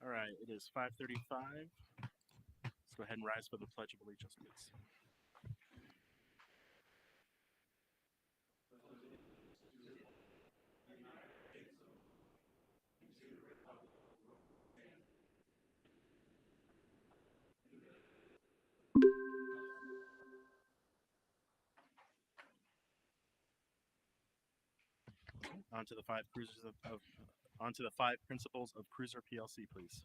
All right, it is 5:35. Let's go ahead and rise for the Pledge of Allegiance, please. On to the five principles of Cruiser PLC, please.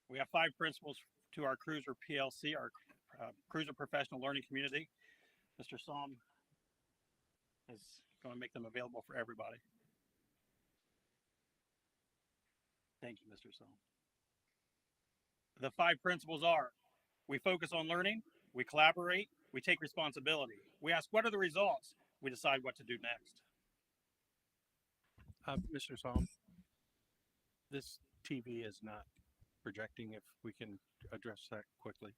We have 5 principles to our Cruiser PLC, our Cruiser Professional Learning Community. Mr. Somm is going to make them available for everybody. Thank you, Mr. Somm. The 5 principles are: we focus on learning, we collaborate, we take responsibility. We ask, what are the results? We decide what to do next. Mr. Somm, this TV is not projecting. If we can address that quickly.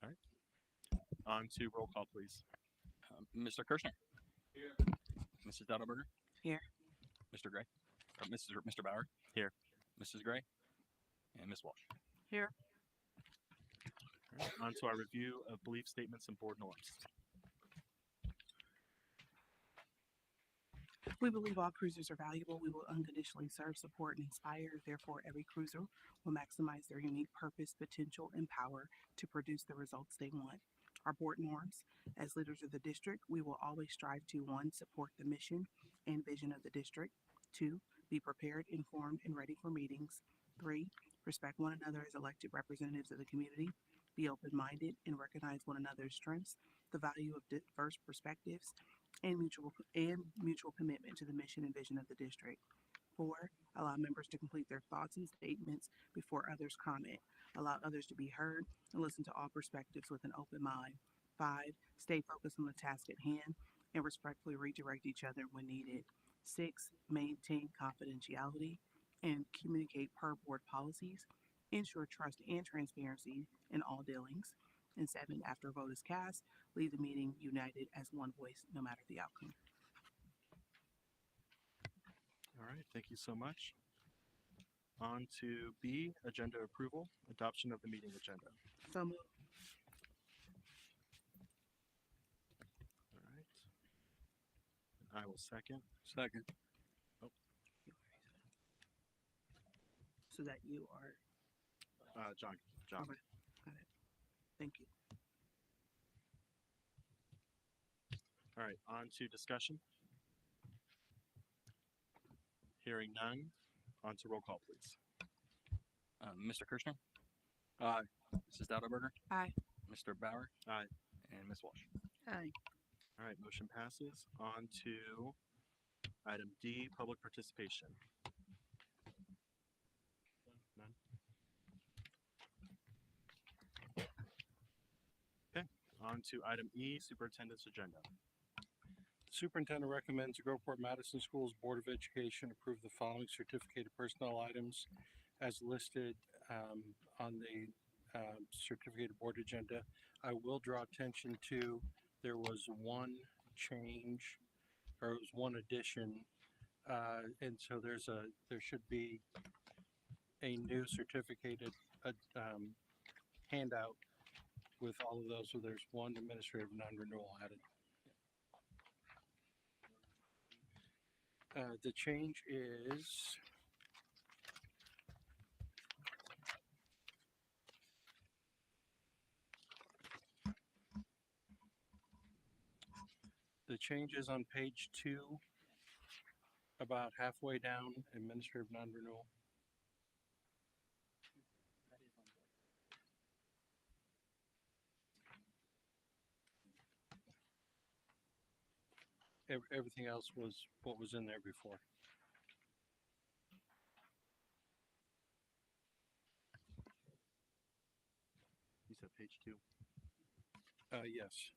All right. On to roll call, please. Mr. Kirschner. Here. Mrs. Dottelberger. Here. Mr. Gray. Mr. Bauer. Here. Mrs. Gray. And Ms. Walsh. Here. All right. On to our review of belief statements and board norms. We believe all cruisers are valuable. We will unconditionally serve, support, and inspire. Therefore, every cruiser will maximize their unique purpose, potential, and power to produce the results they want. Our board norms: as leaders of the district, we will always strive to 1. Support the mission and vision of the district. 2. Be prepared, informed, and ready for meetings. 3. Respect one another as elected representatives of the community. Be open-minded and recognize one another's strengths, the value of diverse perspectives, and mutual commitment to the mission and vision of the district. 4. Allow members to complete their thoughts and statements before others comment. Allow others to be heard and listen to all perspectives with an open mind. 5. Stay focused on the task at hand and respectfully redirect each other when needed. 6. Maintain confidentiality and communicate per board policies. Ensure trust and transparency in all dealings. And 7. After a vote is cast, leave the meeting united as one voice, no matter the outcome. All right, thank you so much. On to B, agenda approval, adoption of the meeting agenda. So moved. All right. And I will second. Second. So that you are. John. Okay, got it. Thank you. All right, on to discussion. Hearing none, on to roll call, please. Mr. Kirschner. Aye. Mrs. Dottelberger. Aye. Mr. Bauer. Aye. And Ms. Walsh. Aye. All right, motion passes. On to item D, public participation. None? Okay, on to item E, superintendent's agenda. Superintendent recommends the Groveport Madison Schools Board of Education approve the following certificated personnel items as listed on the certificated board agenda. I will draw attention to, there was one change, or it was one addition, and so there should be a new certificated handout with all of those. So there's one administrative non-renewal added. The change is on page 2, about halfway down, administrative non-renewal. Everything else was what was in there before. You said page 2. Yes.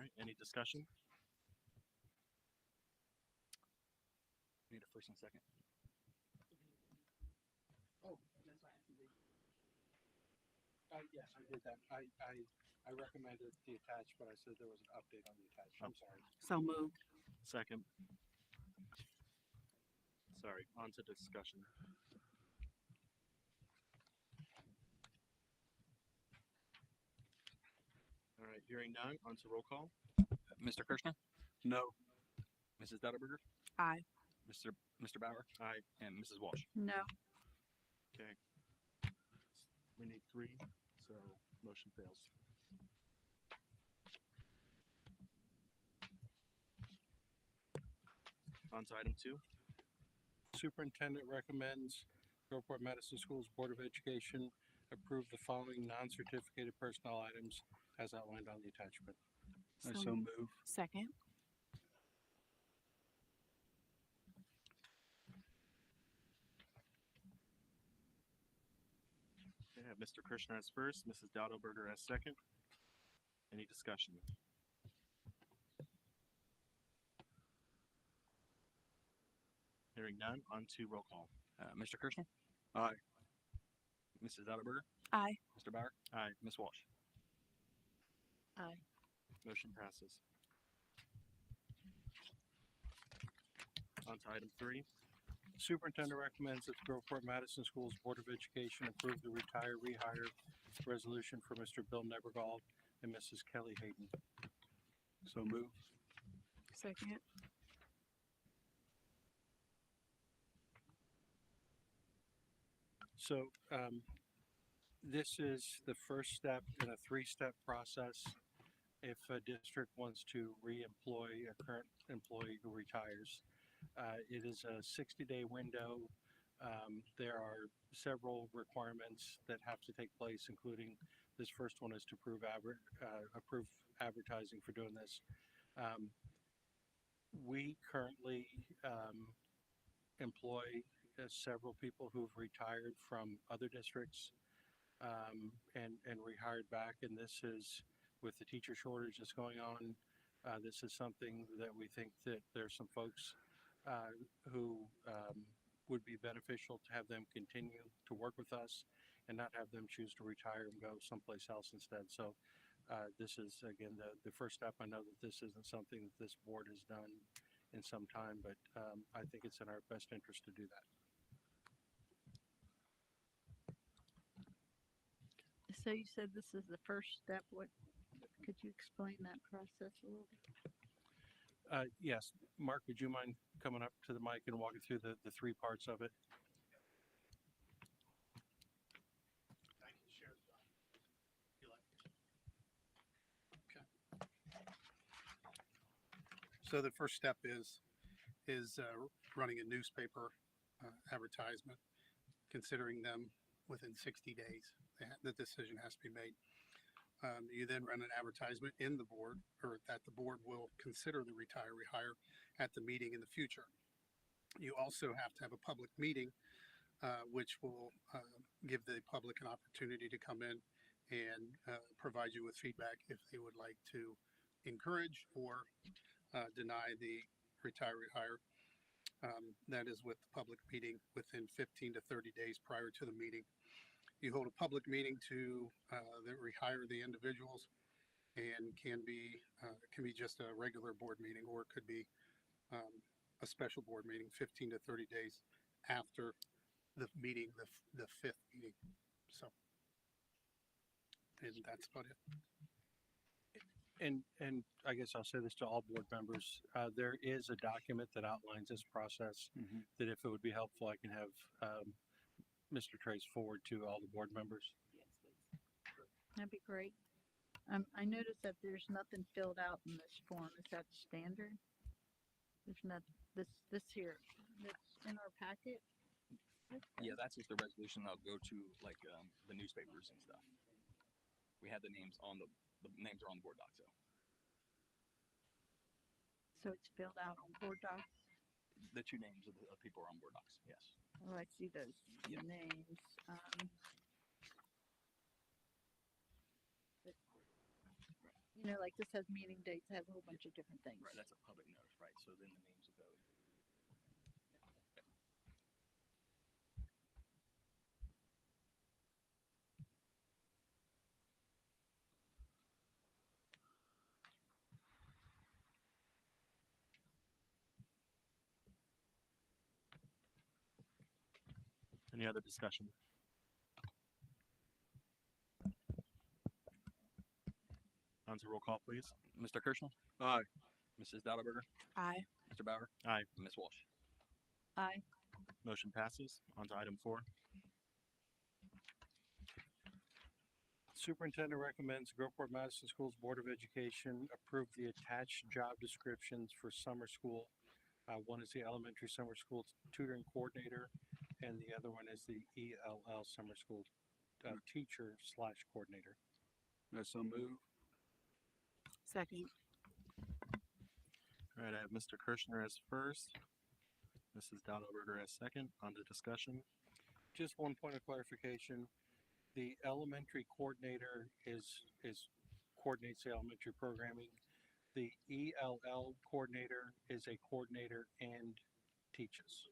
right, any discussion? Need a first and second. Yes, I did that. I recommended the attached, but I said there was an update on the attached. I'm sorry. So moved. Second. Sorry, on to discussion. All right, hearing none, on to roll call. Mr. Kirschner, No. Mrs. Dowderberger, Aye. Mr. Bauer, Aye. and Mrs. Walsh. No. Okay. We need 3, so motion fails. On to item 2. Superintendent recommends Groveport Madison Schools Board of Education approve the following non-certificated personnel items as outlined on the attachment. So move. Second. Okay, I have Mr. Kirschner as first, Mrs. Dowdelberger as second. Any discussion? Hearing none, on to roll call. Mr. Kirschner, Aye. Mrs. Dowderberger, Aye. Mr. Bauer, Aye. Ms. Walsh. Aye. Motion passes. On to item 3. Superintendent recommends that the Groveport Madison Schools Board of Education approve the retire-rehire resolution for Mr. Bill Nebergall and Mrs. Kelly Hayden. So move. Second. So, this is the first step in a 3-step process. If a district wants to re-employ a current employee who retires, it is a 60-day window. There are several requirements that have to take place, including this first one is to approve advertising for doing this. We currently employ several people who've retired from other districts and rehired back, and this is with the teacher shortage that's going on. This is something that we think that there's some folks who would be beneficial to have them continue to work with us and not have them choose to retire and go someplace else instead. So this is, again, the first step. I know that this isn't something that this board has done in some time, but I think it's in our best interest to do that. So you said this is the first step. What could you explain that process a little bit? Yes, Mark, would you mind coming up to the mic and walking through the 3 parts of it? I can share the document if you like. Okay. So the first step is running a newspaper advertisement, considering them within 60 days. The decision has to be made. You then run an advertisement in the board, or that the board will consider the retire-rehire at the meeting in the future. You also have to have a public meeting, which will give the public an opportunity to come in and provide you with feedback if they would like to encourage or deny the retire-rehire. That is with the public meeting within 15 to 30 days prior to the meeting. You hold a public meeting to rehire the individuals, and can be just a regular board meeting, or it could be a special board meeting 15 to 30 days after the meeting, the 5th meeting. So, and that's about it. And I guess I'll say this to all board members, there is a document that outlines this process that if it would be helpful, I can have Mr. Trace forward to all the board members. Yes, please. That'd be great. I noticed that there's nothing filled out in this form. Is that standard? There's not this here that's in our packet. Yeah, that's just the resolution that'll go to like the newspapers and stuff. We had the names on the names are on the board doc, so So it's filled out on board docs. the 2 names of the people are on board docs. Yes. Oh, I see those Yep. names. You know, like this has meeting dates, has a whole bunch of different things. Right, that's a public notice, right? So then the names will go. Any other discussion? On to roll call, please. Mr. Kirschner, Aye. Mrs. Dowdelberger, Aye. Mr. Bauer, Aye. and Ms. Walsh. Aye. Motion passes. On to item 4. Superintendent recommends Groveport Madison Schools Board of Education approve the attached job descriptions for summer school. One is the elementary summer school tutoring coordinator, and the other one is the ELL summer school teacher / coordinator. So move. Second. All right, I have Mr. Kirschner as first, Mrs. Dowdelberger as second. On to discussion. Just one point of clarification. The elementary coordinator coordinates the elementary programming. The ELL coordinator is a coordinator and teaches.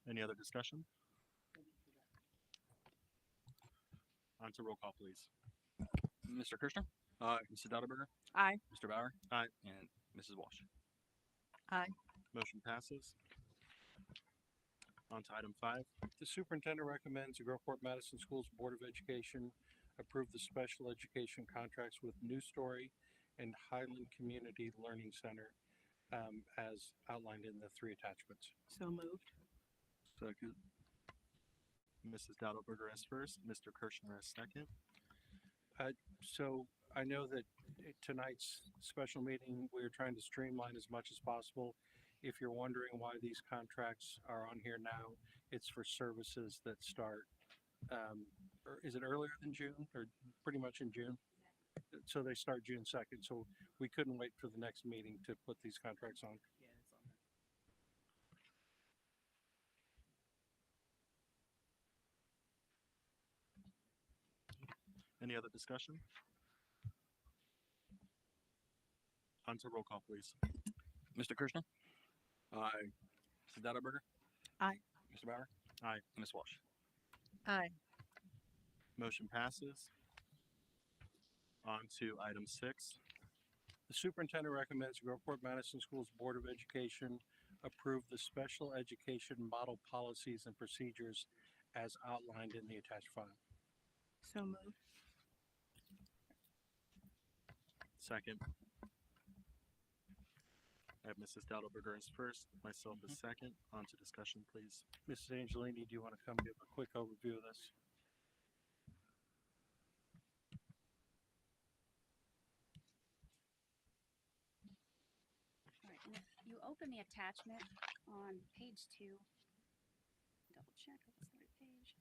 Any other discussion? On to roll call, please. Mr. Kirschner, Aye. Mrs. Dowdelberger, Aye. Mr. Bauer, Aye. and Mrs. Walsh. Aye. Motion passes. On to item 5. The superintendent recommends the Groveport Madison Schools Board of Education approve the special education contracts with New Story and Highland Community Learning Center as outlined in the 3 attachments. So moved. Second. Mrs. Dowdelberger as first, Mr. Kirschner as second. So I know that tonight's special meeting, we're trying to streamline as much as possible. If you're wondering why these contracts are on here now, it's for services that start, or is it earlier than June or pretty much in June? So they start June 2nd. So we couldn't wait for the next meeting to put these contracts on. Any other discussion? On to roll call, please. Mr. Kirschner, Aye. Mrs. Dowdelberger, Aye. Mr. Bauer, Aye. and Ms. Walsh. Aye. Motion passes. On to item 6. The superintendent recommends Groveport Madison Schools Board of Education approve the special education model policies and procedures as outlined in the attached file. So moved. Second. I have Mrs. Dowdelberger as first, myself as second. On to discussion, please. Mrs. Angelini, do you want to come give a quick overview of this? All right, and if you open the attachment on page 2, double check if it's the right page.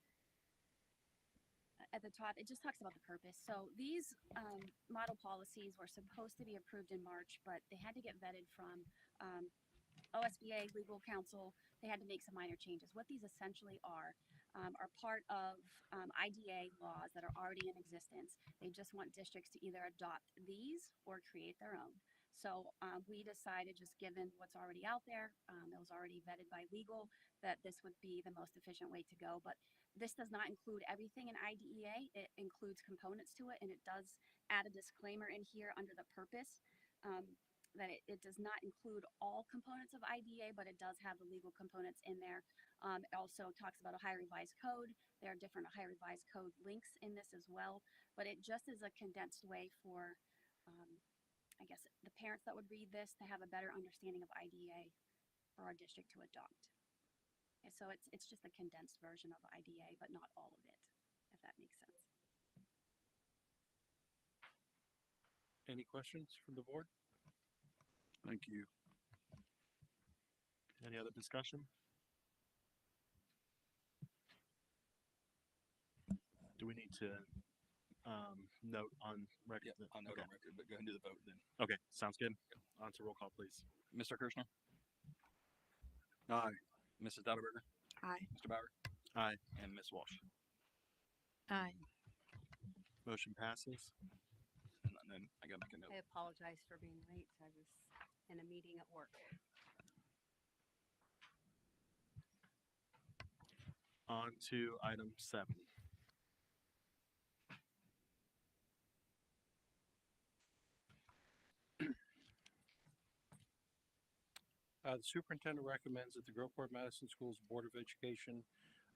At the top, it just talks about the purpose. So these model policies were supposed to be approved in March, but they had to get vetted from OSBA, legal counsel. They had to make some minor changes. What these essentially are part of IDA laws that are already in existence. They just want districts to either adopt these or create their own. So we decided, just given what's already out there, it was already vetted by legal, that this would be the most efficient way to go. But this does not include everything in IDEA. It includes components to it, and it does add a disclaimer in here under the purpose that it does not include all components of IDEA, but it does have the legal components in there. It also talks about Ohio Revised Code. There are different Ohio Revised Code links in this as well, but it just is a condensed way for I guess the parents that would read this to have a better understanding of IDA for our district to adopt. Okay, so it's just a condensed version of IDA, but not all of it, if that makes sense. Any questions from the board? Thank you. Any other discussion? Do we need to note on record? Yeah, I'll note Okay. on record, but go ahead and do the vote then. Okay, sounds good. On to roll call, please. Mr. Kirschner, Aye. Mrs. Dotterberger, Aye. Mr. Bauer, Aye. and Ms. Walsh. Aye. Motion passes. And then I gotta make a note. I apologize for being late. I was in a meeting at work. On to item 7. The superintendent recommends that the Groveport Madison Schools Board of Education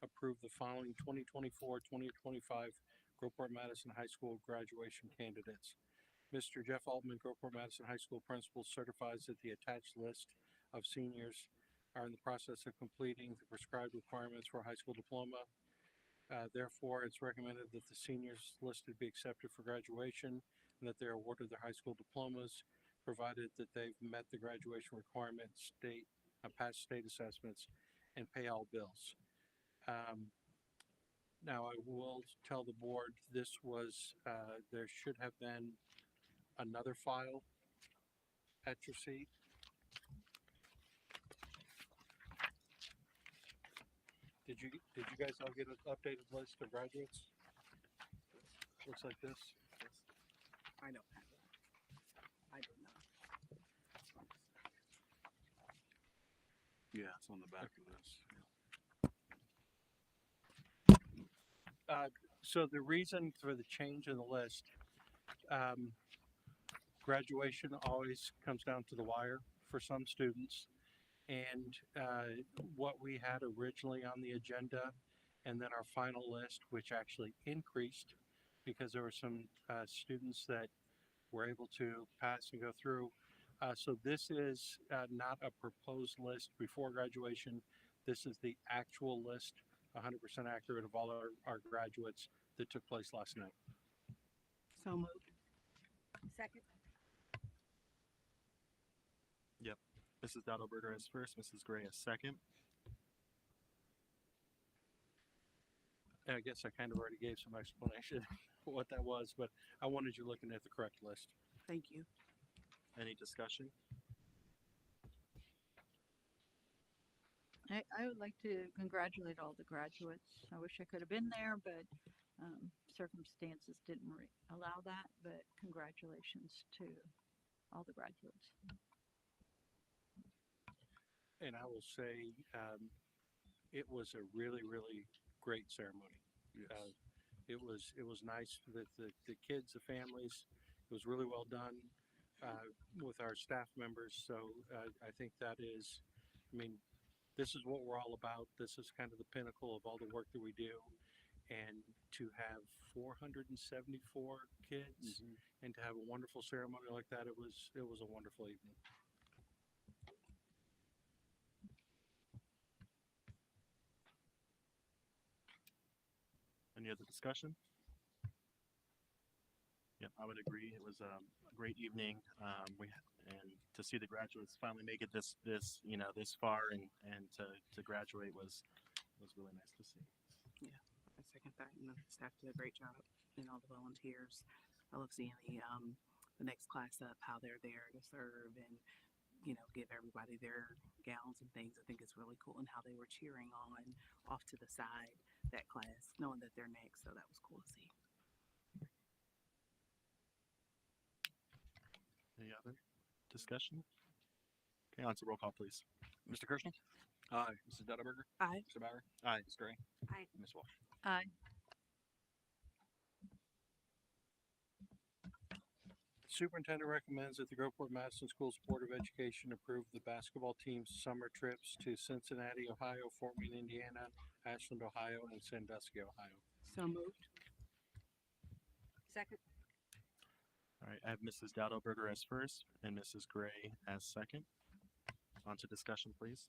approve the following 2024-2025 Groveport Madison High School graduation candidates. Mr. Jeff Altman, Groveport Madison High School Principal, certifies that the attached list of seniors are in the process of completing the prescribed requirements for a high school diploma. Therefore, it's recommended that the seniors listed be accepted for graduation and that they are awarded their high school diplomas, provided that they've met the graduation requirements, passed state assessments, and pay all bills. Now, I will tell the board this was, there should have been another file at your seat. Did you guys all get an updated list of graduates? Looks like this. I don't have that. I do not. Yeah, it's on the back of this. So the reason for the change in the list, graduation always comes down to the wire for some students. And what we had originally on the agenda and then our final list, which actually increased because there were some students that were able to pass and go through. So this is not a proposed list before graduation. This is the actual list, 100% accurate of all our graduates that took place last night. So moved. Second. Mrs. Dotterberger is first, Mrs. Gray is second. And I guess I kind of already gave some explanation for what that was, but I wanted you looking at the correct list. Thank you. Any discussion? I would like to congratulate all the graduates. I wish I could have been there, but circumstances didn't allow that. But congratulations to all the graduates. And I will say, it was a really, really great ceremony. Yes. It was nice that the kids, the families, it was really well done with our staff members. So I think that is, I mean, this is what we're all about. This is kind of the pinnacle of all the work that we do. And to have 474 kids and to have a wonderful ceremony like that, it was a wonderful evening. Any other discussion? Yep, I would agree. It was a great evening. And to see the graduates finally make it this far and to graduate was really nice to see. I second that. And the staff did a great job and all the volunteers. I love seeing the next class up, how they're there to serve and, give everybody their gowns and things. I think it's really cool and how they were cheering on off to the side that class, knowing that they're next. So that was cool to see. Any other discussion? Okay, on to roll call, please. Mr. Kirschner? Aye. Mrs. Dotterberger? Aye. Mr. Bauer? Aye. Ms. Gray? Aye. And Ms. Walsh. Aye. Superintendent recommends that the Groveport Madison Schools Board of Education approve the basketball team's summer trips to Cincinnati, Ohio, Fort Wayne, Indiana, Ashland, Ohio, and Sandusky, Ohio. So moved. Second. All right, I have Mrs. Dowdleberger as first and Mrs. Gray as second. On to discussion, please.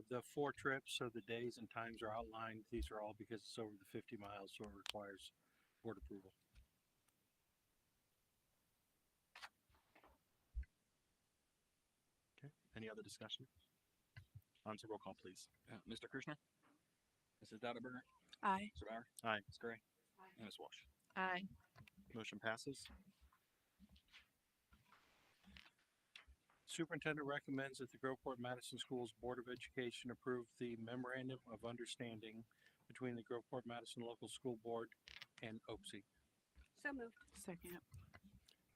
The 4 trips, so the days and times are outlined. These are all because it's over the 50 miles, so it requires board approval. Okay, any other discussion? On to roll call, please. Mr. Kirschner? Mrs. Dotterberger? Aye. Mr. Bauer? Aye. Ms. Gray? Aye. And Ms. Walsh. Aye. Motion passes. Superintendent recommends that the Groveport Madison Schools Board of Education approve the memorandum of understanding between the Groveport Madison Local School Board and OPSI. So moved. Second.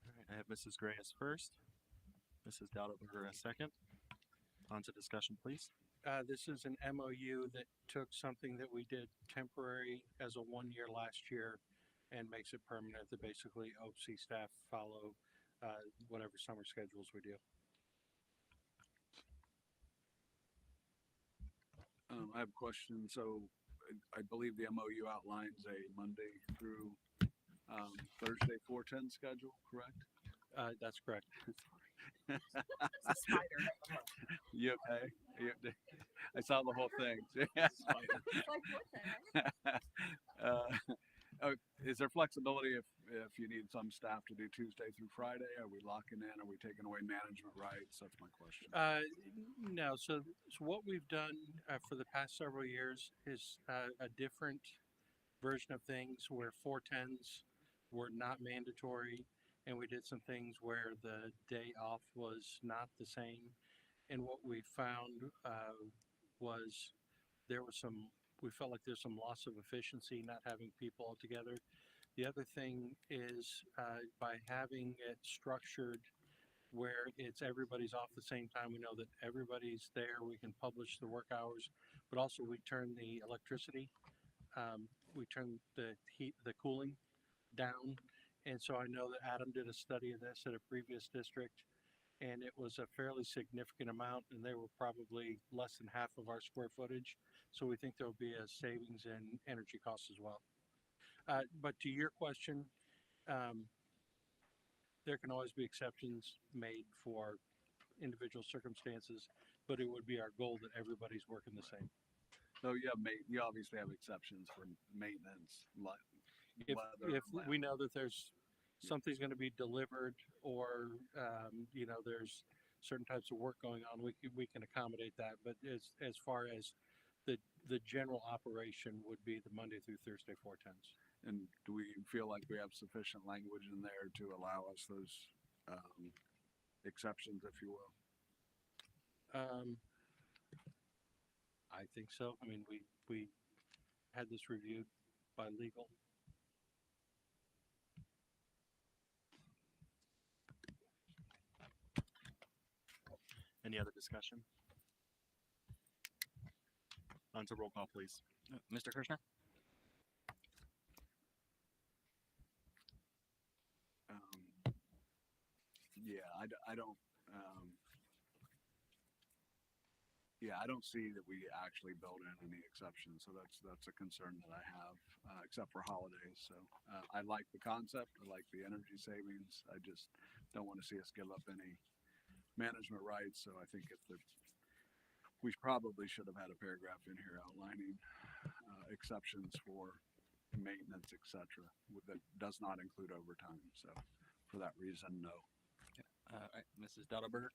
All right, I have Mrs. Gray as first, Mrs. Dowdberger as second. On to discussion, please. This is an MOU that took something that we did temporary as a 1 year last year and makes it permanent. That basically OPSI staff follow whatever summer schedules we do. I have a question. So I believe the MOU outlines a Monday through Thursday 4:10 schedule, correct? That's correct. It's a spider. You okay? I saw the whole thing. Is there flexibility if you need some staff to do Tuesday through Friday? Are we locking in? Are we taking away management rights? That's my question. No. So what we've done for the past several years is a different version of things where 410s were not mandatory, and we did some things where the day off was not the same. And what we found was we felt like there's some loss of efficiency not having people all together. The other thing is by having it structured where it's everybody's off the same time, we know that everybody's there, we can publish the work hours, but also we turn the electricity, we turn the heat, the cooling down. And so I know that Adam did a study of this at a previous district, and it was a fairly significant amount, and they were probably less than half of our square footage. So we think there will be a savings in energy costs as well. But to your question, there can always be exceptions made for individual circumstances, but it would be our goal that everybody's working the same. So you obviously have exceptions for maintenance, If weather, we know that there's something's going to be delivered, or there's certain types of work going on, we can accommodate that. But as far as the general operation would be the Monday through Thursday 410s. And do we feel like we have sufficient language in there to allow us those exceptions, if you will? I think so. I mean, we had this reviewed by legal. Any other discussion? On to roll call, please. Mr. Kirschner? I don't see that we actually build in any exceptions. So that's a concern that I have, except for holidays. So I like the concept. I like the energy savings. I just don't want to see us give up any management rights. So I think we probably should have had a paragraph in here outlining exceptions for maintenance, etc. That does not include overtime. So for that reason, no. All right, Mrs. Dowdberger?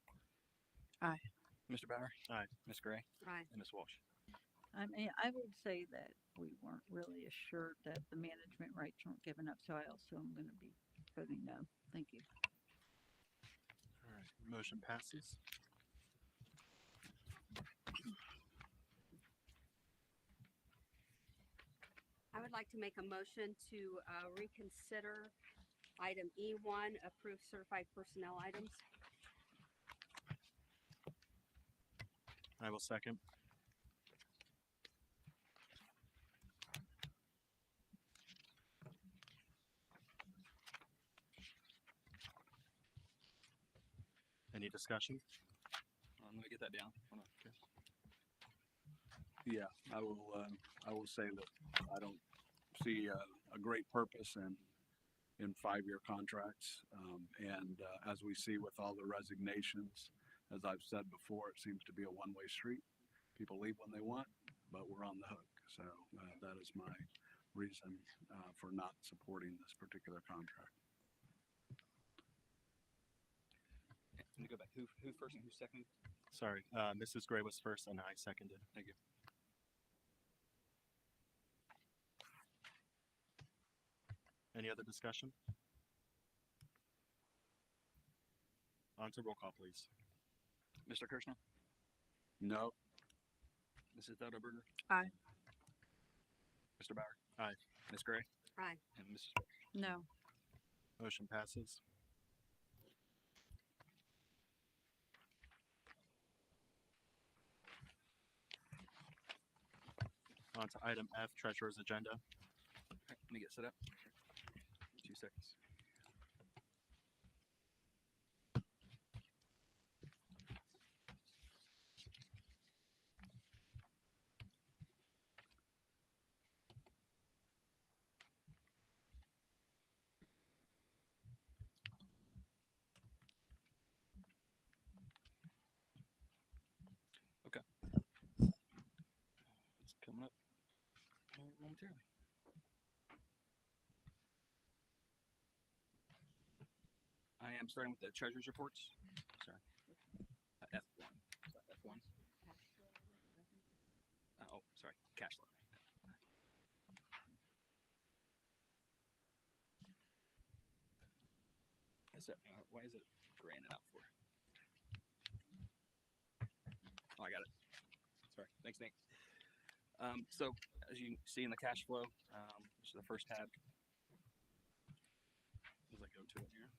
Aye. Mr. Bauer? Aye. Ms. Gray? Aye. And Ms. Walsh? I mean, I would say that we weren't really assured that the management rights weren't given up, so I also am going to be voting no. Thank you. All right, motion passes. I would like to make a motion to reconsider item E1, approve certified personnel items. I will second. Any discussion? Let me get that down. Hold on. Okay. Yeah, I will say that I don't see a great purpose in 5-year contracts. As we see with all the resignations, as I've said before, it seems to be a one-way street. People leave when they want, but we're on the hook. So that is my reason for not supporting this particular contract. Let me go back. Who first and who second? Sorry, Mrs. Gray was first and I seconded. Thank you. Any other discussion? On to roll call, please. Mr. Kirschner, No. Mrs. Dudderberger. Aye. Mr. Bauer. Aye. Ms. Gray. Aye. And Mrs. Fish. No. Motion passes. On to item F, Treasurer's Agenda. Okay, let me get set up. 2 seconds. Okay. It's coming up momentarily. I am starting with the treasurer's reports. Sorry. F1. F1. Oh, sorry. Cash flow. Why is it graying it out for? Oh, I got it. Sorry. Thanks, Nate. So, as you see in the cash flow, this is the first tab. As I go to it here.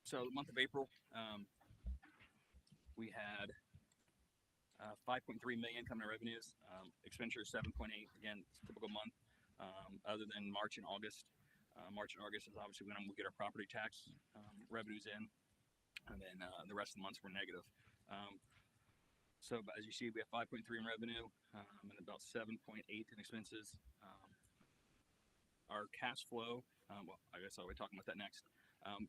So, the month of April, we had 5.3 million coming in revenues. Expenditures 7.8. Again, it's a typical month. Other than March and August. March and August is obviously when we get our property tax revenues in, and then the rest of the months were negative. So as you see, we have 5.3 in revenue and about 7.8 in expenses. Our cash flow, well, I guess I'll be talking about that next.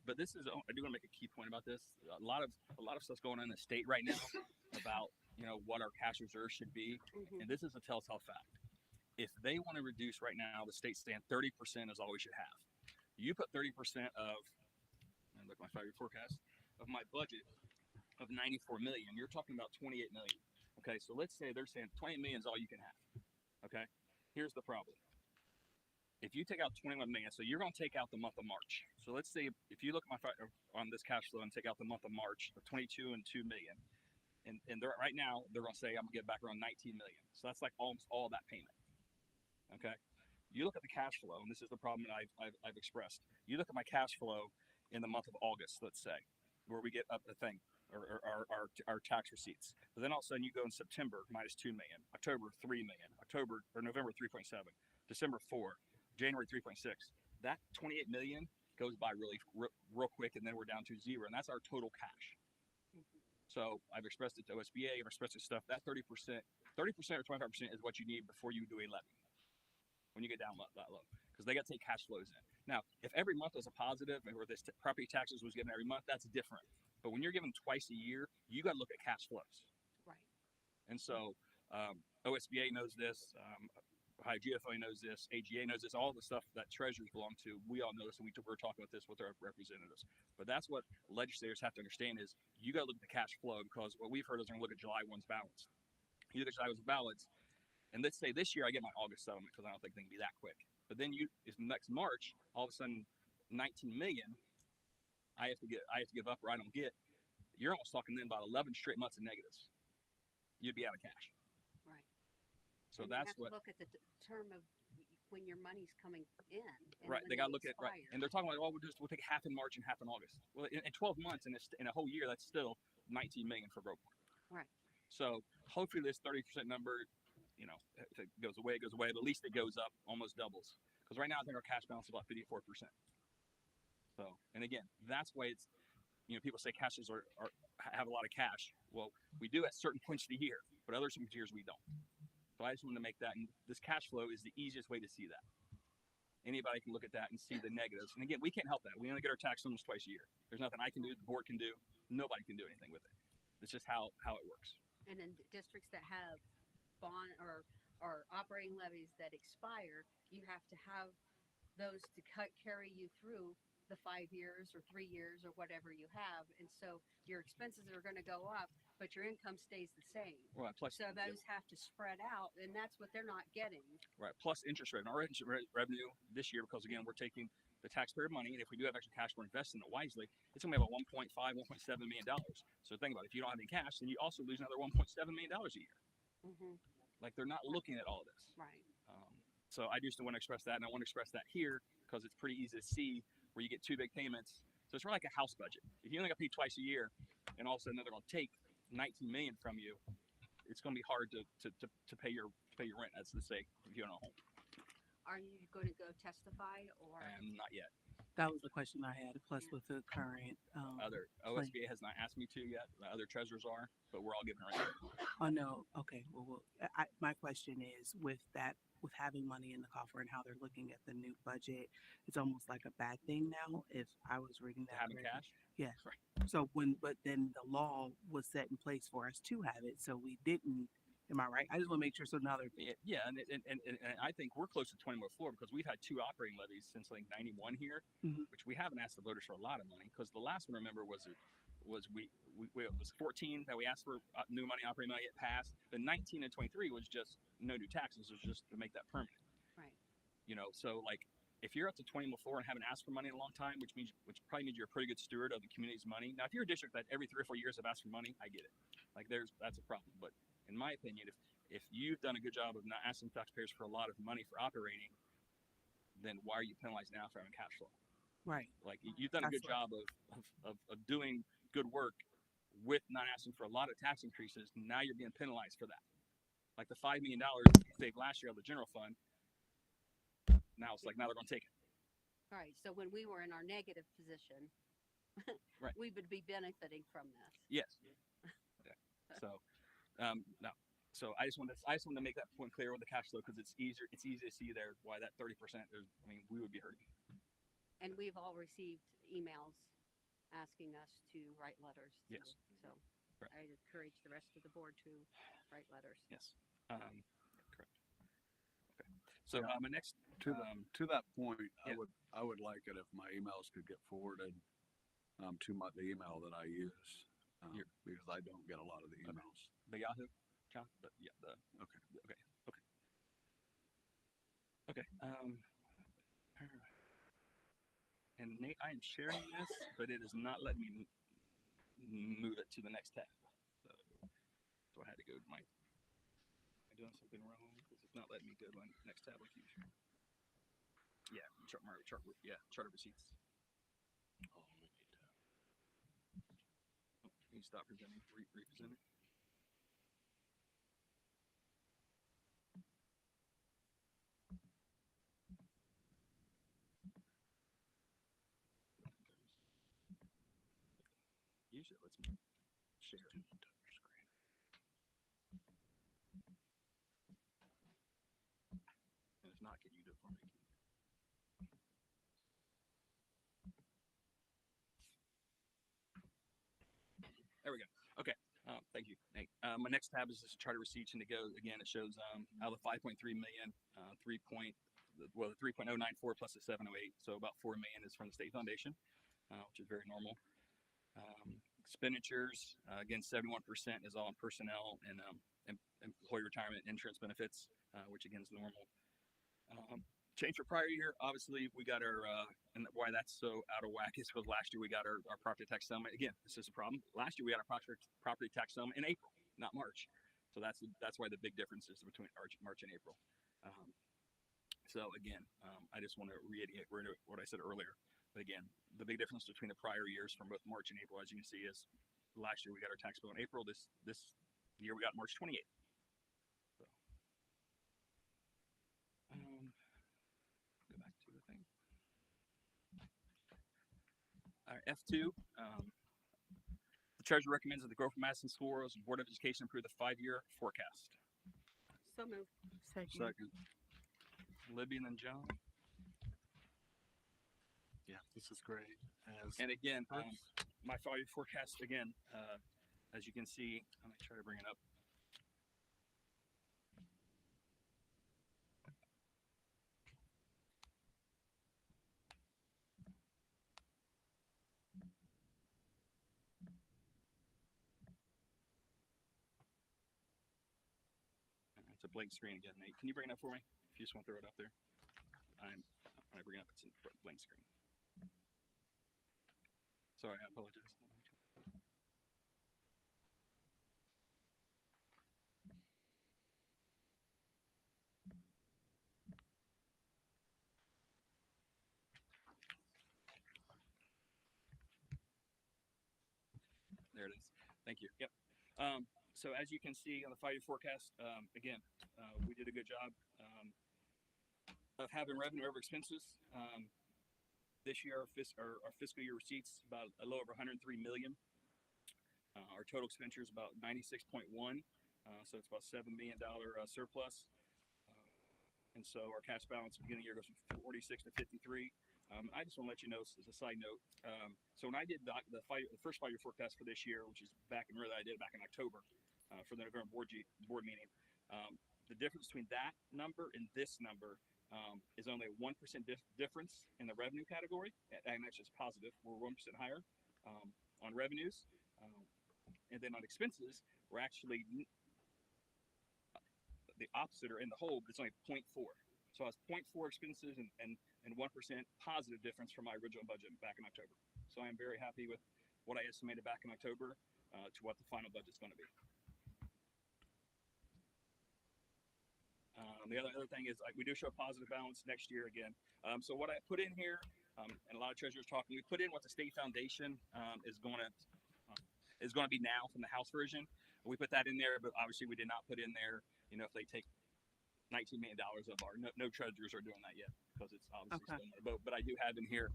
But this is, I do want to make a key point about this. A lot of stuff's going on in the state right now about what our cash reserves should be, and this is a telltale fact. If they want to reduce right now, the state's saying 30% is all we should have. You put 30% of, and look at my 5-year forecast, of my budget of 94 million, you're talking about 28 million. Okay, so let's say they're saying 20 million is all you can have. Okay, here's the problem. If you take out 21 million, so you're going to take out the month of March. So let's say if you look at on this cash flow and take out the month of March of 22 and 2 million, and right now they're going to say I'm going to get back around 19 million. So that's like almost all that payment. Okay, you look at the cash flow, and this is the problem that I've expressed. You look at my cash flow in the month of August, let's say, where we get up the thing, or our tax receipts. But then all of a sudden you go in September minus 2 million, October 3 million, November 3.7, December 4, January 3.6. That 28 million goes by real quick, and then we're down to zero, and that's our total cash. So I've expressed it to OSBA, I've expressed it to stuff. That 30% or 25% is what you need before you do a levy. When you get down that low, because they got to take cash flows in. Now, if every month was a positive, or this property taxes was given every month, that's different. But when you're given twice a year, you got to look at cash flows. Right. And so OSBA knows this, Ohio GFOA knows this, AGA knows this, all the stuff that treasurers belong to. We all know this, and we're talking about this with our representatives. But that's what legislators have to understand is you got to look at the cash flow, because what we've heard is they're going to look at July 1's balance. You look at July 1's balance. And let's say this year I get my August settlement, because I don't think they can be that quick. But then next March, all of a sudden, 19 million, I have to give up, or I don't get. You're almost talking then about 11 straight months of negatives. You'd be out of cash. Right. So and that's you have what. To look at the term of when your money's coming in. And right. They got to look at right, and they're talking about we'll take half in March and half in August. Well, in 12 months, in a whole year, that's still 19 million for Groveport. Right. So hopefully this 30% number. If it goes away, but at least it goes up, almost doubles. Because right now I think our cash balance is about 54%. So, and again, that's why it's, people say cashes have a lot of cash. Well, we do at certain points of the year, but other years we don't. So I just wanted to make that, and this cash flow is the easiest way to see that. Anybody can look at that and see the negatives. And again, we can't help that. We only get our tax sums twice a year. There's nothing I can do, the board can do, nobody can do anything with it. It's just how it works. And in districts that have bond or operating levies that expire, you have to have those to carry you through the 5 years or 3 years or whatever you have. And so your expenses are going to go up, but your income stays the same. Right. Plus, so those have to spread out, and that's what they're not getting. Right. Plus interest rate. Our interest revenue this year, because again, we're taking the taxpayer money, and if we do have extra cash, we're investing it wisely. It's going to be about $1.5, $1.7 million. So think about it. If you don't have any cash, then you also lose another $1.7 million a year. Mm-hmm. Like they're not looking at all this. Right. So I just want to express that, and I want to express that here because it's pretty easy to see where you get two big payments. So it's really like a house budget. If you only got paid twice a year, and all of a sudden they're going to take $19 million from you, it's going to be hard to pay your rent, as to say, if you own a home. Are you going to go testify or? Not yet. That was the question I had. Plus, with the current Other OSBA has not asked me to yet. The other treasurers are, but we're all giving her. oh no, okay. Well, my question is with having money in the coffer and how they're looking at the new budget, it's almost like a bad thing now. If I was reading that, Having correctly. cash. Yeah. Right. So but then the law was set in place for us to have it, so we didn't. Am I right? I just want to make sure. So now they're Yeah, and I think we're close to 20 more floor because we've had two operating levies since like '91 here, which we haven't asked the voters for a lot of money because the last one, remember, was it was 14 that we asked for new money, operating money, it passed. The 19 and 23 was just no new taxes, it was just to make that permanent. Right. You know, so like if you're up to 20 more floor and haven't asked for money in a long time, which probably means you're a pretty good steward of the community's money. Now, if you're a district that every 3 or 4 years have asked for money, I get it. Like that's a problem. But in my opinion, if you've done a good job of not asking taxpayers for a lot of money for operating, then why are you penalized now for having cash flow? right. Like you've done a good That's job of doing good work with not asking for a lot of tax increases. Now you're being penalized for that. Like the $5 million you saved last year out of the general fund, now it's like now they're going to take it. All right. So when we were in our negative position, Right. we would be benefiting from this. Yes. Yeah. So, no. So I just wanted to make that point clear with the cash flow because it's easy to see there why that 30% is. I mean, we would be hurting. And we've all received emails asking us to write letters. Yes. So Right. I encourage the rest of the board to write letters. Yes. Correct. Okay. So my next To that point, yeah. I would like it if my emails could get forwarded to the email that I use because I don't get a lot of the emails. The Yahoo account, Okay. And Nate, I am sharing this, but it is not letting me move it to the next tab. So I had to go to am I doing something wrong? Because it's not letting me go to the next tab like usual. Yeah, chart of receipts. Oh, can you stop presenting? Representing. Usually it lets me share. And if not, can you do it for me? There we go. Okay. Thank you, Nate. My next tab is this chart of receipts, and it goes again. It shows out of the 5.3 million, the 3.094 plus the 708, so about 4 million is from the state foundation, which is very normal. Expenditures, again, 71% is all in personnel and employee retirement insurance benefits, which again is normal. Change for prior year, obviously we got our, and why that's so out of whack is because last year we got our property tax settlement. Again, this is a problem. Last year we got our property tax settlement in April, not March. So that's why the big difference is between March and April. So again, I just want to reiterate what I said earlier. But again, the big difference between the prior years from both March and April, as you can see, is last year we got our tax bill in April. This year we got March 28th. So, go back to the thing. All right, F2. The treasurer recommends that the Groveport Madison Schools Board of Education approve the 5-year forecast. So moved. Second. Libby and then John. Yeah, this is great. And again, my 5-year forecast, again, as you can see, let me try to bring it up. It's a blank screen again, Nate. Can you bring it up for me? If you just want to throw it up there. When I bring it up, it's in blank screen. Sorry, I apologize. There it is. Thank you. Yep. So as you can see on the 5-year forecast, again, we did a good job of having revenue over expenses. This year, our fiscal year receipts about a little over 103 million. Our total expenditures about 96.1, so it's about $7 million surplus. And so our cash balance at the beginning of the year goes from 46 to 53. I just want to let you know, as a side note, so when I did the first 5-year forecast for this year, which is I did it back in October for the November board meeting, the difference between that number and this number is only a 1% difference in the revenue category, and that's just positive. We're 1% higher on revenues, and then on expenses, we're actually the opposite or in the hole, but it's only 0.4. So I was 0.4 expenses and 1% positive difference from my original budget back in October. So I am very happy with what I estimated back in October to what the final budget is going to be. The other thing is we do show a positive balance next year again. So what I put in here, and a lot of treasurers talking, we put in what the state foundation is going to be now from the House version. We put that in there, but obviously we did not put in there, if they take $19 million of our, no treasurers are doing that yet because it's obviously still in the boat. But I do have in here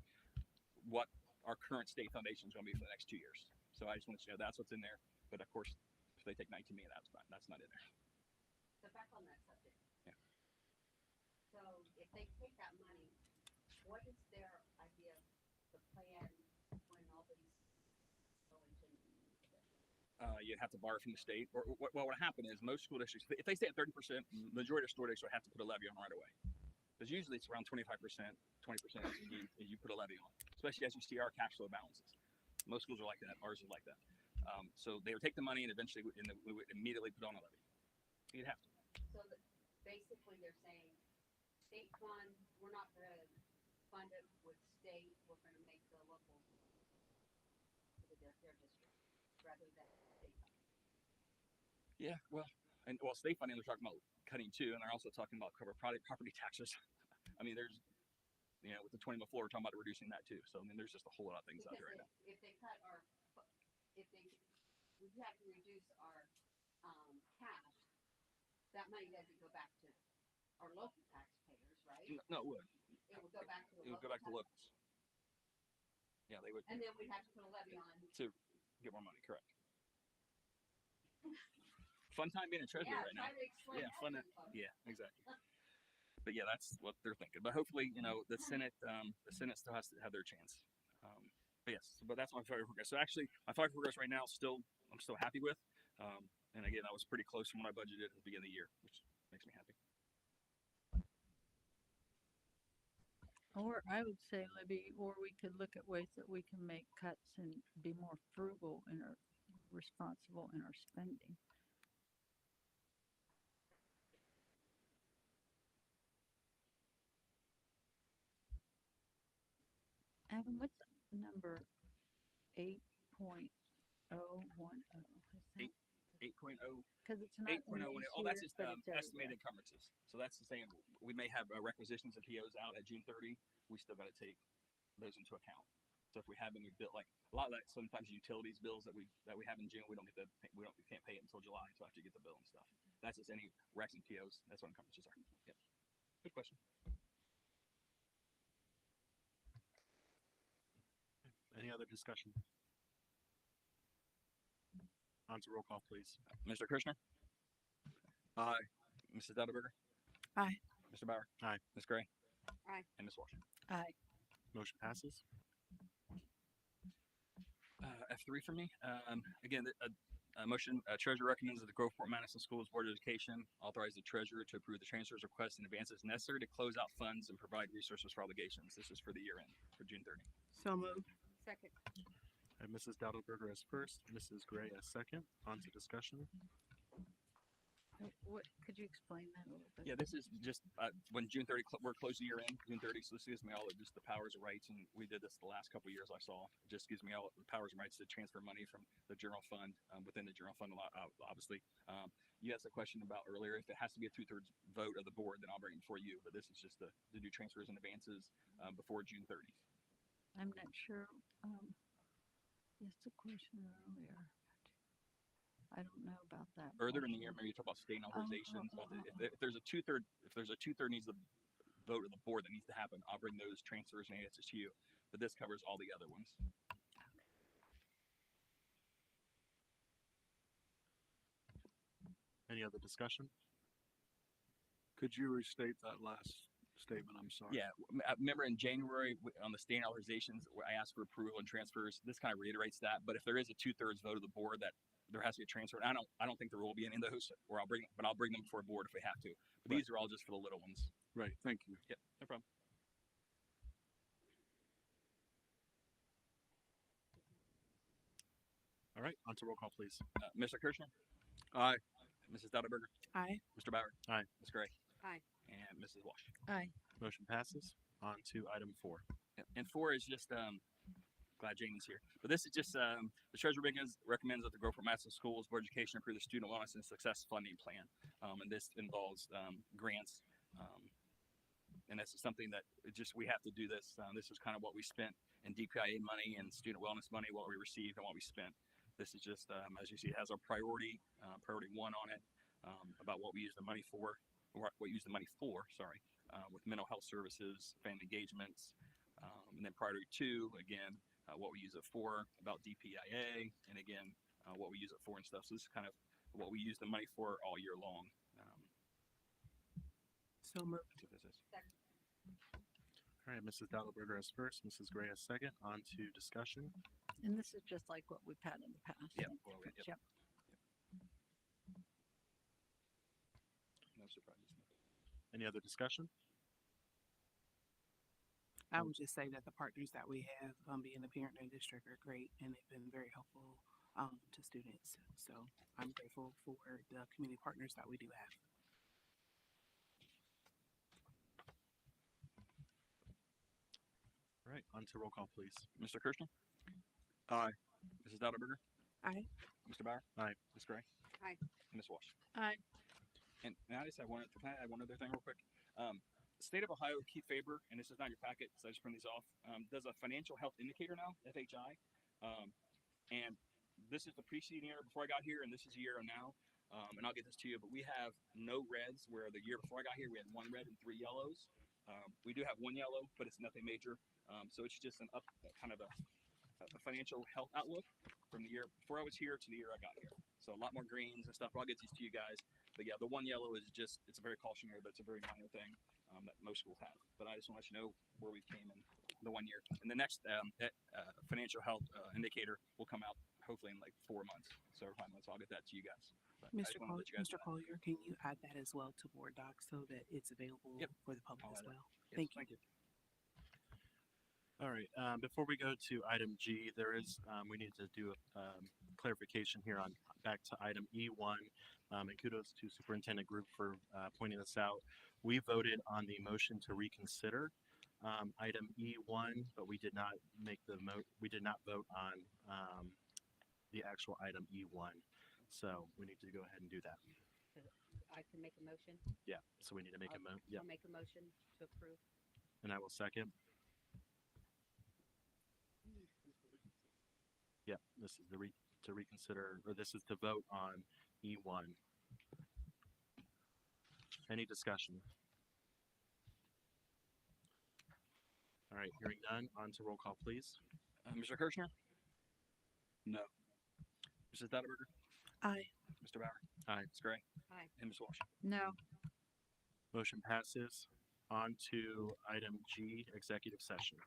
what our current state foundation is going to be for the next 2 years. So I just want you to know that's what's in there. But of course, if they take 19 million, that's not in there. So back on that subject. Yeah. So if they take that money, what is their idea of the plan when nobody's going to need it? You'd have to borrow from the state. Or what would happen is most school districts, if they stay at 30%, majority of school districts would have to put a levy on right away. Because usually it's around 25%, 20% as you put a levy on, especially as you see our cash flow balances. Most schools are like that. Ours is like that. So they would take the money and eventually we would immediately put on a levy. You'd have to. So basically they're saying, state fund, we're not going to fund it with state, we're going to make the local, their district, rather than state fund. Yeah, well, state funding, they're talking about cutting too, and they're also talking about property taxes. I mean, there's, with the 20 before, we're talking about reducing that too. So, I mean, there's just a whole lot of things out there right now. If they cut we have to reduce our cash, that money doesn't go back to our local taxpayers, right? No, it would. It would go back to It would go back to locals. Yeah, they would. And then we'd have to put a levy on. To get more money, correct. Fun time being a treasurer right now. Yeah, fun. Yeah, exactly. But yeah, that's what they're thinking. But hopefully, the Senate still has to have their chance. But yes, but that's my 5-year progress. So actually, my 5-year progress right now, I'm still happy with. And again, I was pretty close from what I budgeted at the beginning of the year, which makes me happy. Or I would say, Libby, or we could look at ways that we can make cuts and be more frugal and responsible in our spending. Adam, what's number 8.010? 8.0. Because it's not 8.0. That's just estimated everywhere. encumbrances. So that's the same. We may have requisitions and POs out at June 30. We still got to take those into account. So if we have any bill, like a lot of that, sometimes utilities bills that we have in June, we can't pay it until July until after you get the bill and stuff. That's just any recs and POs. That's what encumbrances are. Yep. Good question. Any other discussion? On to roll call, please. Mr. Kirshner? Aye. Mrs. Dutterberger? Aye. Mr. Bauer? Aye. Ms. Gray? Aye. And Ms. Walsh? Aye. Motion passes. F3 for me. Again, a motion, Treasurer recommends that the Groveport Madison Schools Board of Education authorize the Treasurer to approve the transfers, requests, and advances necessary to close out funds and provide resources for obligations. This is for the year end, for June 30. So moved. Second. And Mrs. Dowdleberger as first, Mrs. Gray as second. On to discussion. What could you explain that a little bit? Yeah, this is just when June 30, we're closing the year in June 30, so this gives me all of just the powers and rights, and we did this the last couple of years I saw. It just gives me all the powers and rights to transfer money from the general fund within the general fund, obviously. You asked a question about earlier, if it has to be a 2/3 vote of the board, then I'll bring it before you, but this is just to do transfers and advances before June 30th. I'm not sure. Yes, the question earlier. I don't know about that. Further in the year, maybe you talk about state authorizations. If there's a 2/3 needs the vote of the board that needs to happen, I'll bring those transfers and answers to you. But this covers all the other ones. Any other discussion? Could you restate that last statement? I'm sorry. Yeah, remember in January on the state authorizations, I asked for approval and transfers. This kind of reiterates that. But if there is a 2/3 vote of the board that there has to be a transfer, and I don't think there will be any of those, or I'll bring them before a board if we have to. But Right. these are all just for the little ones. Right. Thank you. Yep, no problem. All right, on to roll call, please. Mr. Kirschner, Aye. Mrs. Dauterberger, Aye. Mr. Bauer, Aye. Ms. Gray, Aye. and Mrs. Walsh. Aye. Motion passes. On to item 4. Yep. And 4 is just glad Jamie's here. But this is just the treasurer recommends that the Groveport Madison Schools Board of Education approve the student wellness and success funding plan, and this involves grants. And this is something that we have to do this. This is kind of what we spent in DPIA money and student wellness money, what we received and what we spent. This is just, as you see, it has our priority 1 on it, about what we use the money for, or what we use the money for, sorry, with mental health services, family engagements, and then priority 2, again, what we use it for, about DPIA, and again, what we use it for and stuff. So this is kind of what we use the money for all year long. So moved. That's what this is. All right, Mrs. Dauterberger is first, Mrs. Gray is second. On to discussion. And this is just like what we've had in the past. Yep. Well, yep. Yep. No surprises. Mm-hmm. Any other discussion? I would just say that the partners that we have, being a parent in the district, are great, and they've been very helpful to students. So I'm grateful for the community partners that we do have. All right, on to roll call, please. Mr. Kirschner? Aye. Mrs. Dauterberger? Aye. Mr. Bauer? Aye. Ms. Gray? Aye. And Ms. Walsh? Aye. And I just have one other thing real quick. State of Ohio, Keith Faber, and this is not your packet, so I just print these off, does a financial health indicator now, FHI. And this is the preceding year before I got here, and this is a year now. And I'll get this to you, but we have no reds, where the year before I got here, we had 1 red and 3 yellows. We do have 1 yellow, but it's nothing major. So it's just kind of a financial health outlook from the year before I was here to the year I got here. So a lot more greens and stuff. I'll get these to you guys. But yeah, the 1 yellow is just, it's a very cautionary, but it's a very minor thing that most schools have. But I just want to let you know where we came in the 1 year. And the next financial health indicator will come out hopefully in like 4 months. So 5 months, I'll get that to you guys. But I just wanted to let you guys Mr. know that. Collier, can you add that as well to board docs so that it's available Yep. for the public I'll as add it. well? Yes, Thank you. All right, before we go to item G, there is, we need to do a clarification here on back to item E1. And kudos to Superintendent Group for pointing this out. We voted on the motion to reconsider item E1, but we did not make we did not vote on the actual item E1. So we need to go ahead and do that. I can make a motion. Yeah, so we need to make yeah, I'll make a motion to approve. and I will second. Yeah, this is to reconsider, or this is to vote on E1. Any discussion? All right, hearing none, on to roll call, please. Mr. Kirschner? No. Mrs. Dauterberger? Aye. Mr. Bauer? Aye. Ms. Gray? Aye. And Ms. Walsh? No. Motion passes. On to item G, executive session.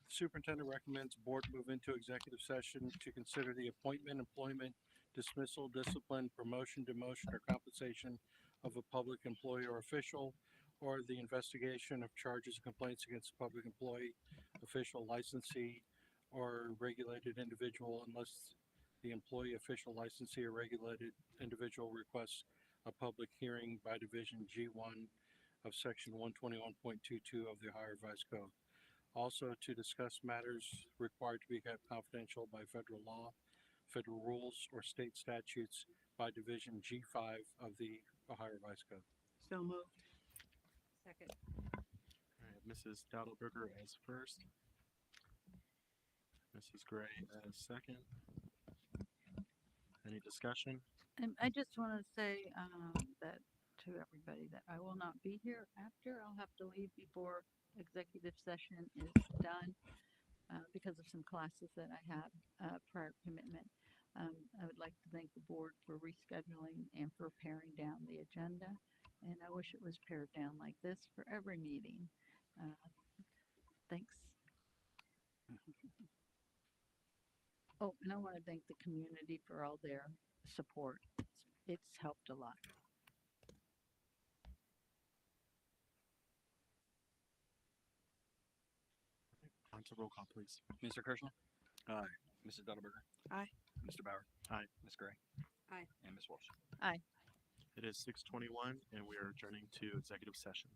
Superintendent recommends board move into executive session to consider the appointment, employment, dismissal, discipline, promotion, demotion, or compensation of a public employee or official, or the investigation of charges and complaints against a public employee, official, licensee, or regulated individual unless the employee, official licensee, or regulated individual requests a public hearing by Division G1 of Section 121.22 of the Ohio Revised Code. Also, to discuss matters required to be kept confidential by federal law, federal rules, or state statutes by Division G5 of the Ohio Revised Code. So moved. Second. All right, Mrs. Daddleberger as first. Mrs. Gray as second. Any discussion? And I just want to say that to everybody that I will not be here after. I'll have to leave before executive session is done because of some classes that I have prior commitment. I would like to thank the board for rescheduling and for paring down the agenda. And I wish it was pared down like this for every meeting. Thanks. Oh, and I want to thank the community for all their support. It's helped a lot. On to roll call, please. Mr. Kirschner? Aye. Mrs. Duttleberger? Aye. Mr. Bauer? Aye. Ms. Gray? Aye. And Ms. Walsh? It is 6:21 and we are adjourning to executive session.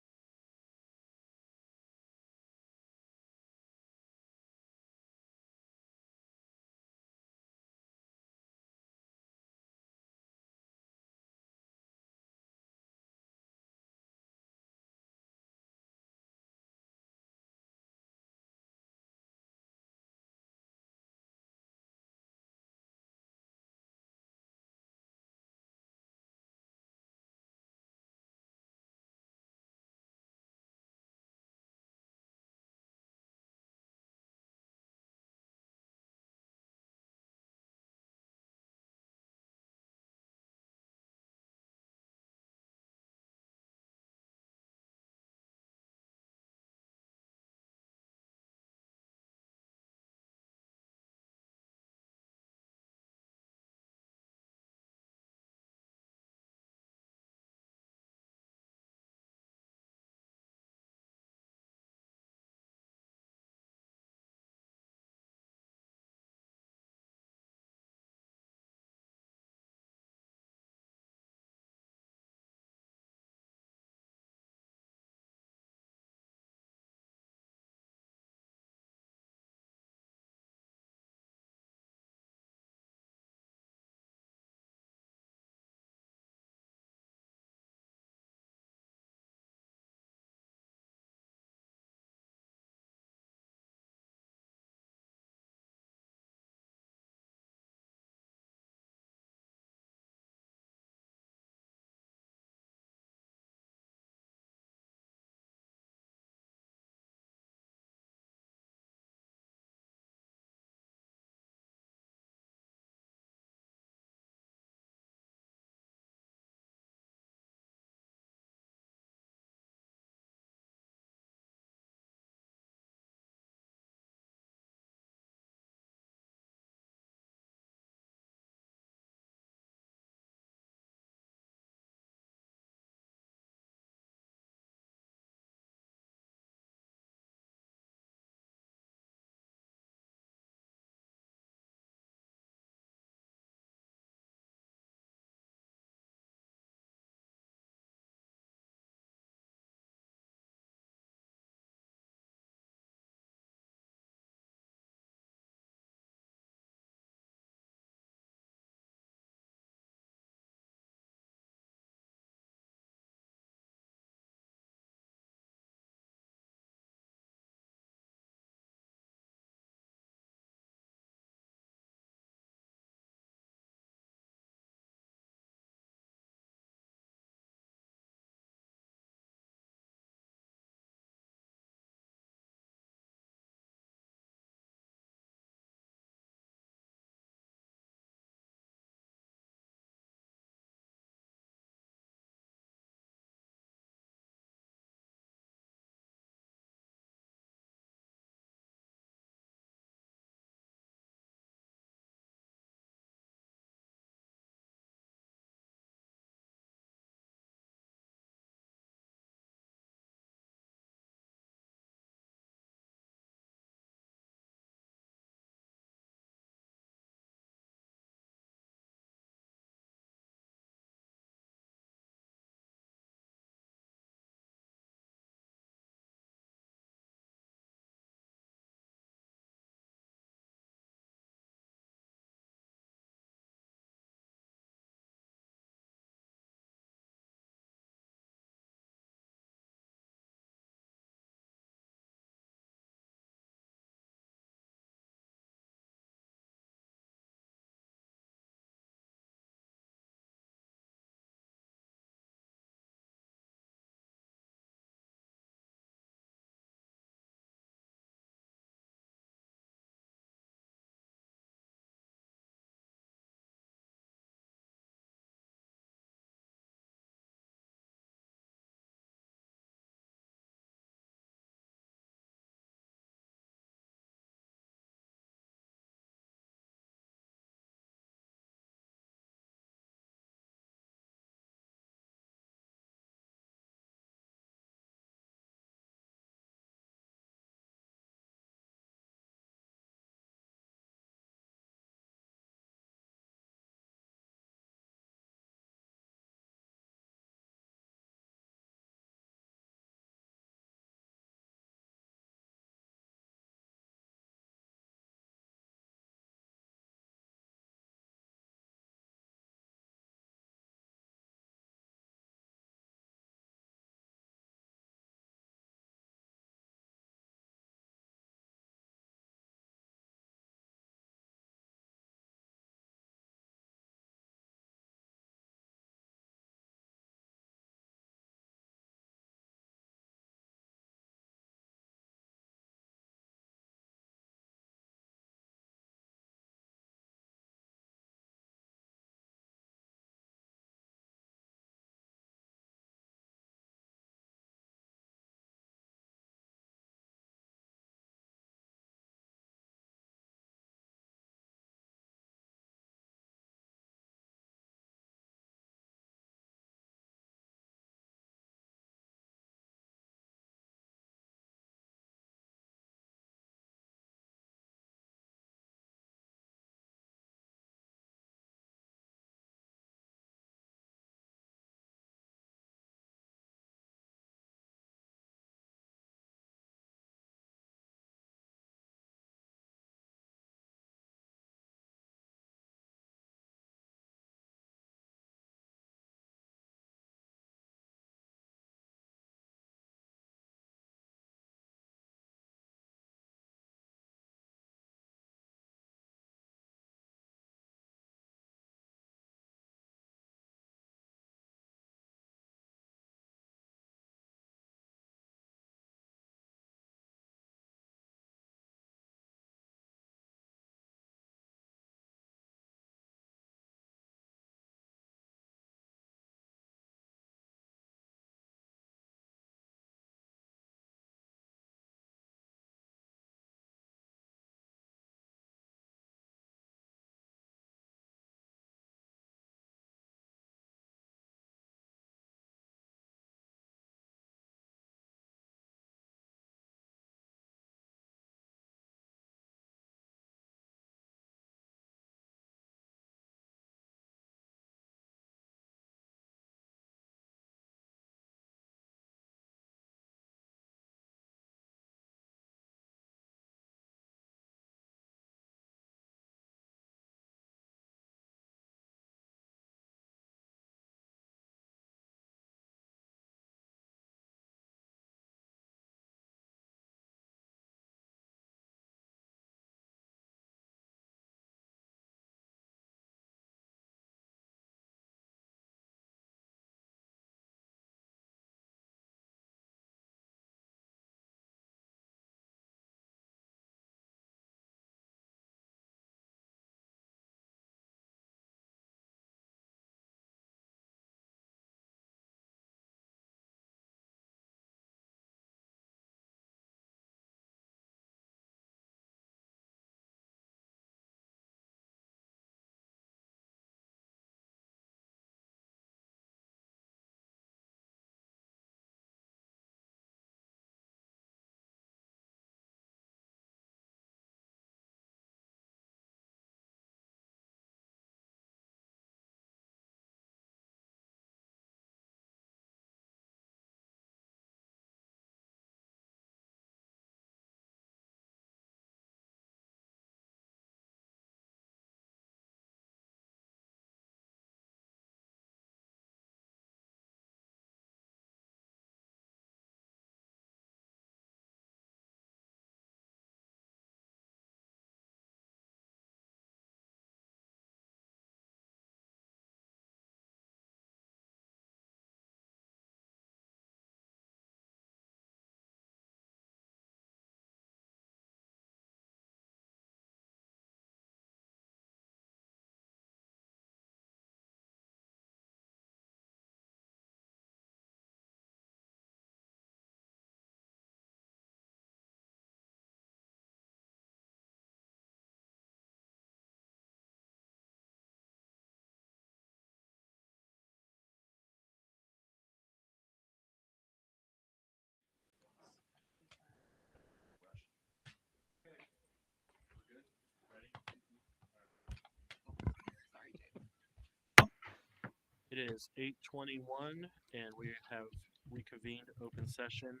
It is 8:21, and we have reconvened open session.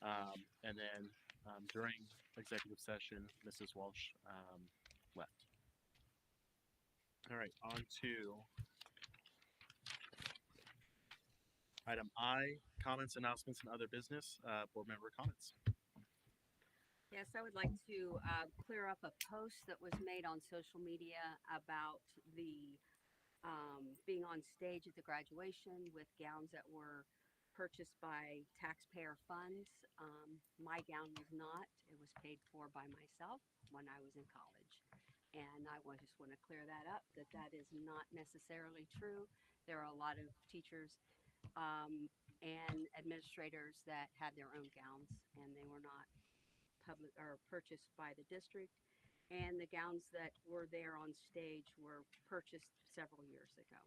And then during executive session, Mrs. Walsh left. All right, on to item I, comments, announcements, and other business. Board member comments. Yes, I would like to clear up a post that was made on social media about the being on stage at the graduation with gowns that were purchased by taxpayer funds. My gown was not. It was paid for by myself when I was in college. And I just want to clear that up, that is not necessarily true. There are a lot of teachers and administrators that had their own gowns, and they were not public or purchased by the district. And the gowns that were there on stage were purchased several years ago.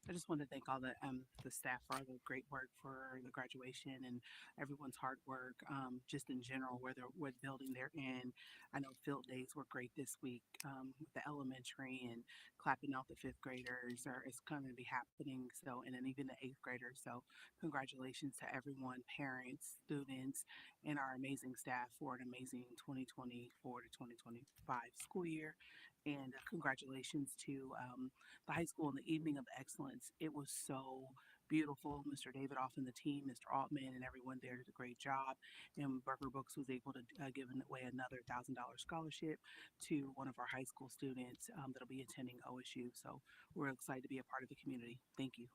I just want to thank all the staff for all the great work for the graduation and everyone's hard work, just in general, what building they're in. I know field days were great this week with the elementary and clapping out the fifth graders is going to be happening. So, and then even the eighth graders. So, congratulations to everyone, parents, students, and our amazing staff for an amazing 2024 to 2025 school year. And congratulations to the high school in the Evening of Excellence. It was so beautiful. Mr. David Off and the team, Mr. Altman, and everyone there did a great job. And Burger Books was able to give away another $1,000 scholarship to one of our high school students that'll be attending OSU. So we're excited to be a part of the community. Thank you.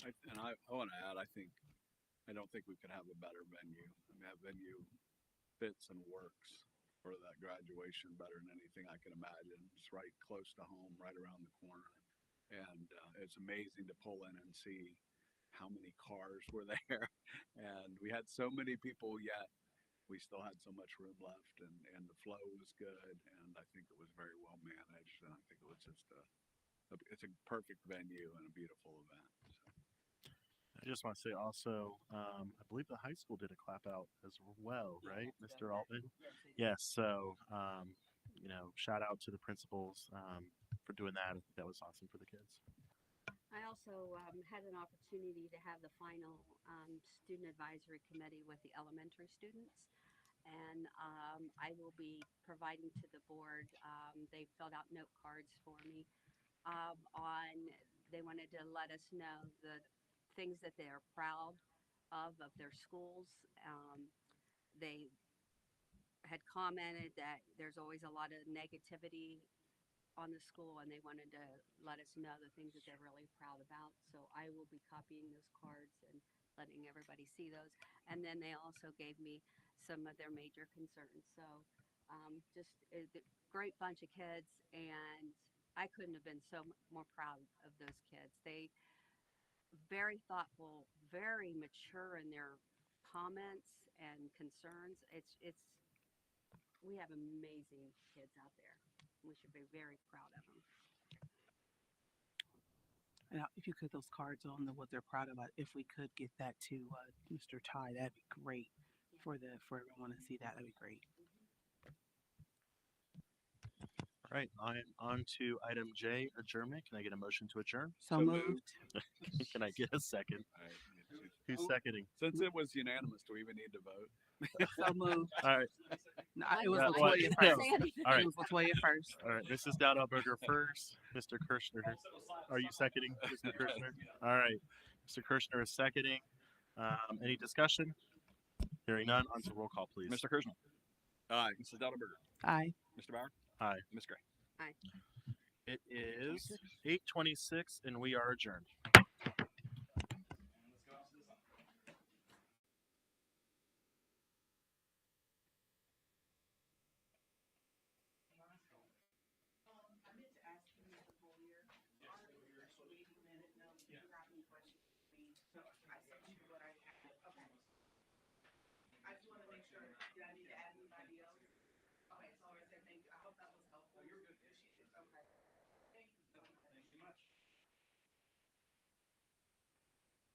I want to add, I don't think we could have a better venue. I mean, that venue fits and works for that graduation better than anything I can imagine. It's right close to home, right around the corner. And it's amazing to pull in and see how many cars were there. And we had so many people, yet we still had so much room left, and the flow was good. And I think it was very well managed. And I think it was just it's a perfect venue and a beautiful event. So. I just want to say also, I believe the high school did a clap out as well, right, Mr. Altman? Yes. So, shout out to the principals for doing that. I think that was awesome for the kids. I also had an opportunity to have the final student advisory committee with the elementary students. And I will be providing to the board, they filled out note cards for me they wanted to let us know the things that they are proud of their schools. They had commented that there's always a lot of negativity on the school, and they wanted to let us know the things that they're really proud about. So I will be copying those cards and letting everybody see those. And then they also gave me some of their major concerns. So just a great bunch of kids, and I couldn't have been so more proud of those kids. They very thoughtful, very mature in their comments and concerns. We have amazing kids out there. We should be very proud of them. And if you could, those cards on what they're proud of, if we could get that to Mr. Ty, that'd be great for everyone to see that. That'd be great. All right, I'm on to item J, adjournment. Can I get a motion to adjourn? So moved. Can I get a second? Who's seconding? Since it was unanimous, do we even need to vote? So moved. All right. No, it was Yeah, Latoya well, first. All right. It was Latoya first. All right, Mrs. Dowdellberger first. Mr. Kirschner, are you seconding, Mr. Kirschner? All right, Mr. Kirschner is seconding. Any discussion? Hearing none, on to roll call, please. Mr. Kirschner. Aye. Mrs. Dowdellberger. Aye. Mr. Bauer. Aye. Ms. Gray. Aye. It is 8:26, and we are adjourned. I just want to make sure, did I need to add anybody else? Okay, so I said thank you. I hope that was